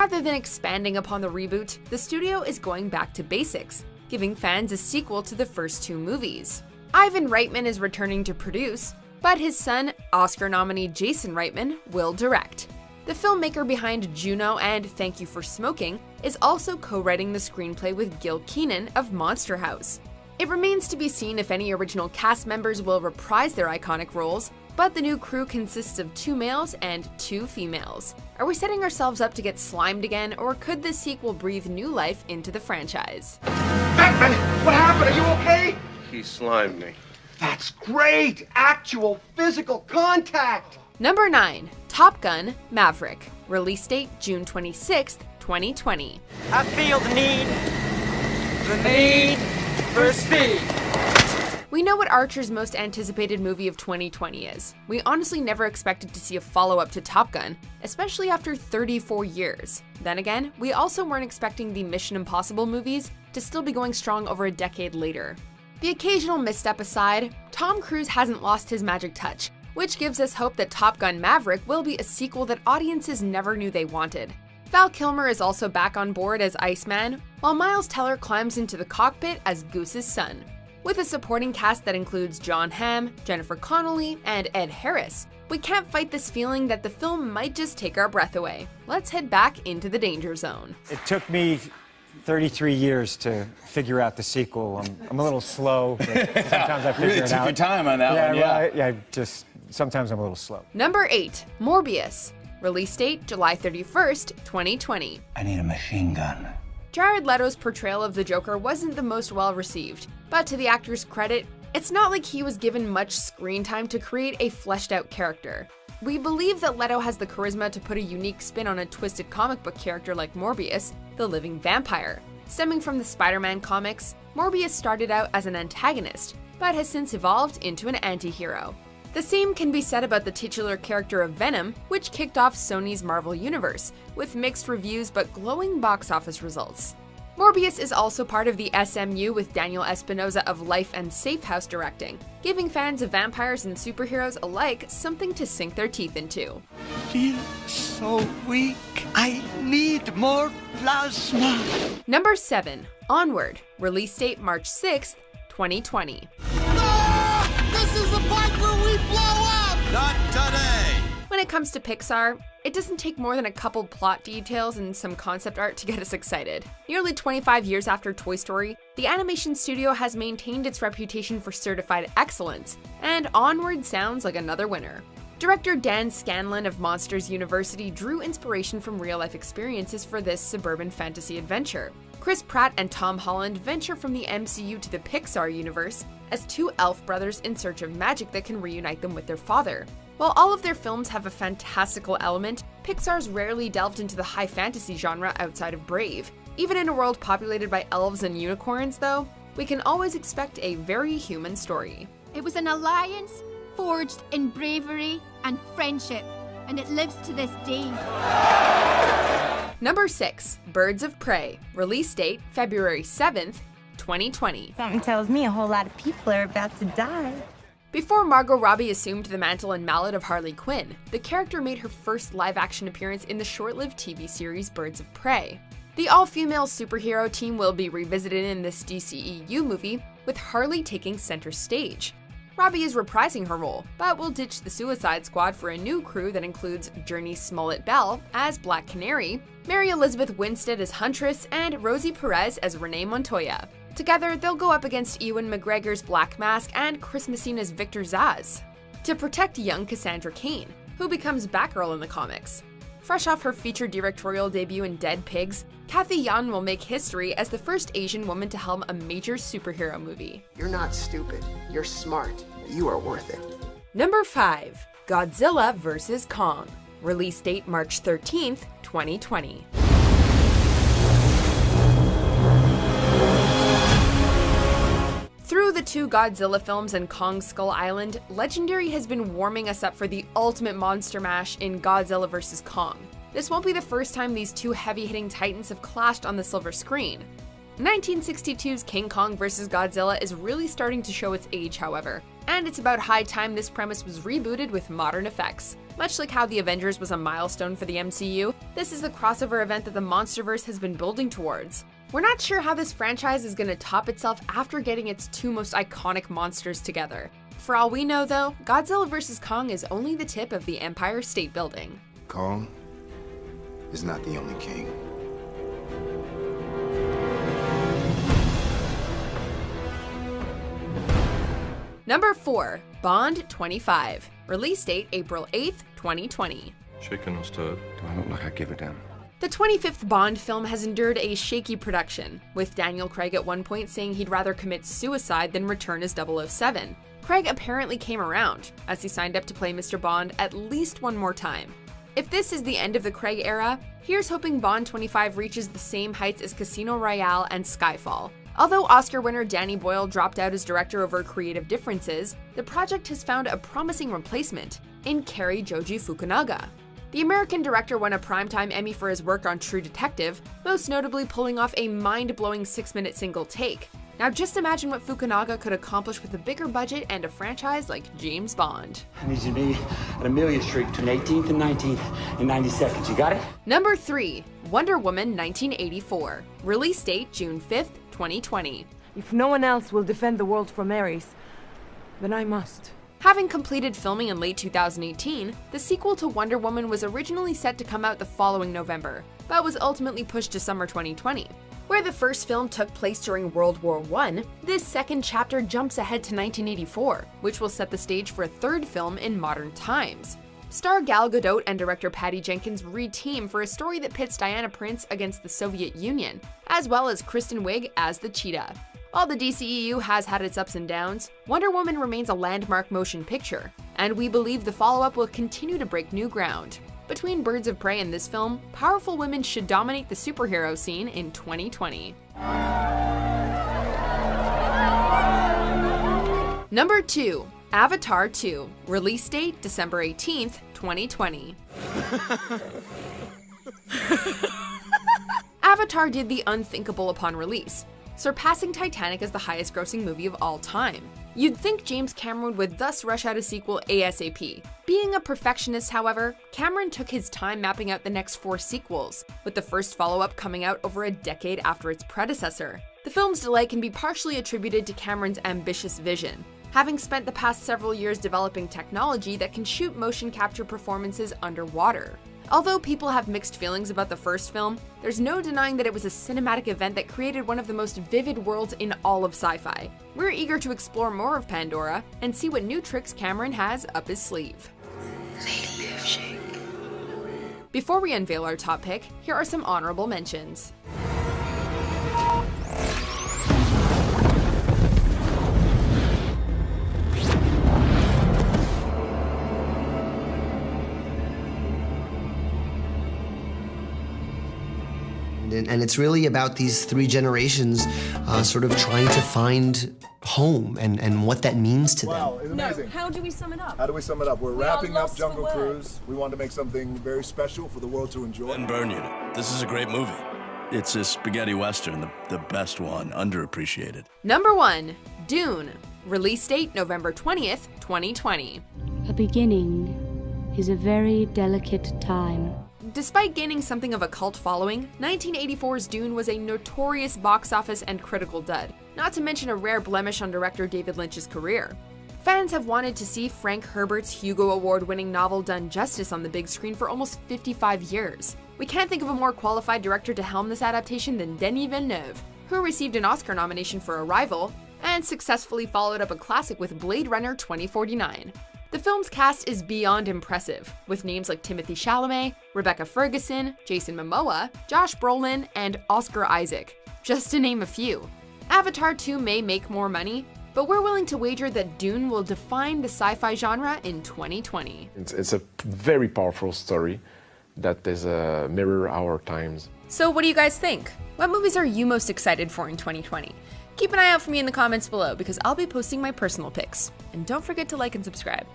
Rather than expanding upon the reboot, the studio is going back to basics, giving fans a sequel to the first two movies. Ivan Reitman is returning to produce, but his son, Oscar nominee Jason Reitman, will direct. The filmmaker behind Juno and Thank You for Smoking is also co-writing the screenplay with Gil Kenan of Monster House. It remains to be seen if any original cast members will reprise their iconic roles, but the new crew consists of 2 males and 2 females. Are we setting ourselves up to get slimed again, or could this sequel breathe new life into the franchise? Batman, what happened? Are you okay? He slimed me. That's great! Actual physical contact! Number 9. Top Gun: Maverick. Release date June 26, 2020. I feel the need for speed. We know what Archer's most anticipated movie of 2020 is. We honestly never expected to see a follow-up to Top Gun, especially after 34 years. Then again, we also weren't expecting the Mission Impossible movies to still be going strong over a decade later. The occasional misstep aside, Tom Cruise hasn't lost his magic touch, which gives us hope that Top Gun: Maverick will be a sequel that audiences never knew they wanted. Val Kilmer is also back on board as Iceman, while Miles Teller climbs into the cockpit as Goose's son. With a supporting cast that includes Jon Hamm, Jennifer Connelly, and Ed Harris, we can't fight this feeling that the film might just take our breath away. Let's head back into the danger zone. It took me 33 years to figure out the sequel. I'm a little slow, but sometimes I figure really it took out. your time on that one, yeah. Right, yeah, sometimes I'm a little slow. Number 8. Morbius. Release date July 31st, 2020. I need a machine gun. Jared Leto's portrayal of the Joker wasn't the most well received, but to the actor's credit, it's not like he was given much screen time to create a fleshed out character. We believe that Leto has the charisma to put a unique spin on a twisted comic book character like Morbius, the living vampire. Stemming from the Spider-Man comics, Morbius started out as an antagonist, but has since evolved into an anti-hero. The same can be said about the titular character of Venom, which kicked off Sony's Marvel Universe, with mixed reviews but glowing box office results. Morbius is also part of the SMU with Daniel Espinosa of Life and Safe House directing, giving fans of vampires and superheroes alike something to sink their teeth into. Feel so weak. I need more plasma. Number 7. Onward. Release date March 6th, 2020. This is the part where we blow up! Not today. When it comes to Pixar, it doesn't take more than a couple plot details and some concept art to get us excited. Nearly 25 years after Toy Story, the animation studio has maintained its reputation for certified excellence, and Onward sounds like another winner. Director Dan Scanlon of Monsters University drew inspiration from real-life experiences for this suburban fantasy adventure. Chris Pratt and Tom Holland venture from the MCU to the Pixar universe as 2 elf brothers in search of magic that can reunite them with their father. While all of their films have a fantastical element, Pixar's rarely delved into the high fantasy genre outside of Brave. Even in a world populated by elves and unicorns, though, we can always expect a very human story. It was an alliance forged in bravery and friendship, and it lives to this day. Number 6. Birds of Prey. Release date February 7th, 2020. Something tells me a whole lot of people are about to die. Before Margot Robbie assumed the mantle and mallet of Harley Quinn, the character made her first live-action appearance in the short-lived TV series Birds of Prey. The all-female superhero team will be revisited in this DCEU movie, with Harley taking center stage. Robbie is reprising her role, but will ditch the Suicide Squad for a new crew that includes Journey Smollett-Bell as Black Canary, Mary Elizabeth Winstead as Huntress, and Rosie Perez as Renee Montoya. Together, they'll go up against Ewan McGregor's Black Mask and Chris Messina's Victor Zsasz to protect young Cassandra Cain, who becomes Batgirl in the comics. Fresh off her feature directorial debut in Dead Pigs, Kathy Yan will make history as the first Asian woman to helm a major superhero movie. You're not stupid. You're smart. You are worth it. Number 5. Godzilla vs. Kong. Release date March 13th, 2020. Through the 2 Godzilla films and Kong Skull Island, Legendary has been warming us up for the ultimate monster mash in Godzilla vs. Kong. This won't be the first time these 2 heavy-hitting titans have clashed on the silver screen. 1962's King Kong vs. Godzilla is really starting to show its age, however. and it's about high time this premise was rebooted with modern effects. Much like how The Avengers was a milestone for the MCU, this is the crossover event that the MonsterVerse has been building towards. We're not sure how this franchise is going to top itself after getting its two most iconic monsters together. For all we know though, Godzilla vs. Kong is only the tip of the Empire State Building. Kong is not the only king. Number 4, Bond 25. Release date April 8th, 2020. Shaken or stirred? Do I look like I give a damn? The 25th Bond film has endured a shaky production, with Daniel Craig at one point saying he'd rather commit suicide than return as 007. Craig apparently came around, as he signed up to play Mr. Bond at least one more time. If this is the end of the Craig era, here's hoping Bond 25 reaches the same heights as Casino Royale and Skyfall. Although Oscar winner Danny Boyle dropped out as director over creative differences, the project has found a promising replacement in Cary Joji Fukunaga. The American director won a Primetime Emmy for his work on True Detective, most notably pulling off a mind-blowing 6-minute single take. Now just imagine what Fukunaga could accomplish with a bigger budget and a franchise like James Bond. I need you to be at Amelia Street between 18th and 19th in 90 seconds. You got it? Number 3, Wonder Woman 1984. Release date June 5th, 2020. If no one else will defend the world from Ares, then I must. Having completed filming in late 2018, the sequel to Wonder Woman was originally set to come out the following November, but was ultimately pushed to summer 2020. Where the first film took place during World War I, this second chapter jumps ahead to 1984, which will set the stage for a third film in modern times. Star Gal Gadot and director Patty Jenkins re-team for a story that pits Diana Prince against the Soviet Union, as well as Kristen Wiig as the Cheetah. While the DCEU has had its ups and downs, Wonder Woman remains a landmark motion picture, and we believe the follow-up will continue to break new ground. Between Birds of Prey and this film, powerful women should dominate the superhero scene in 2020. Number 2, Avatar 2. Release date December 18th, 2020. Avatar did the unthinkable upon release, surpassing Titanic as the highest-grossing movie of all time. You'd think James Cameron would thus rush out a sequel ASAP. Being a perfectionist, however, Cameron took his time mapping out the next 4 sequels, with the first follow-up coming out over a decade after its predecessor. The film's delay can be partially attributed to Cameron's ambitious vision, having spent the past several years developing technology that can shoot motion capture performances underwater. Although people have mixed feelings about the first film, there's no denying that it was a cinematic event that created one of the most vivid worlds in all of sci-fi. We're eager to explore more of Pandora and see what new tricks Cameron has up his sleeve. Before we unveil our top pick, here are some honorable mentions. And it's really about these 3 generations sort of trying to find home and what that means to them. Wow, it's amazing. No, how do we sum it up? How do we sum it up? We're wrapping up Jungle for Cruise. We wanted to make something very special for the world to enjoy. And Burn Unit. This is a great movie. It's a spaghetti western, the best one, underappreciated. Number 1, Dune. Release date November 20th, 2020. A beginning is a very delicate time. Despite gaining something of a cult following, 1984's Dune was a notorious box office and critical dud, not to mention a rare blemish on director David Lynch's career. Fans have wanted to see Frank Herbert's Hugo Award-winning novel done justice on the big screen for almost 55 years. We can't think of a more qualified director to helm this adaptation than Denis Villeneuve, who received an Oscar nomination for Arrival and successfully followed up a classic with Blade Runner 2049. The film's cast is beyond impressive, with names like Timothée Chalamet, Rebecca Ferguson, Jason Momoa, Josh Brolin, and Oscar Isaac, just to name a few. Avatar 2 may make more money, but we're willing to wager that Dune will define the sci-fi genre in 2020. It's a very powerful story that is mirror our times. So what do you guys think? What movies are you most excited for in 2020? Keep an eye out for me in the comments below because I'll be posting my personal picks. And don't forget to like and subscribe.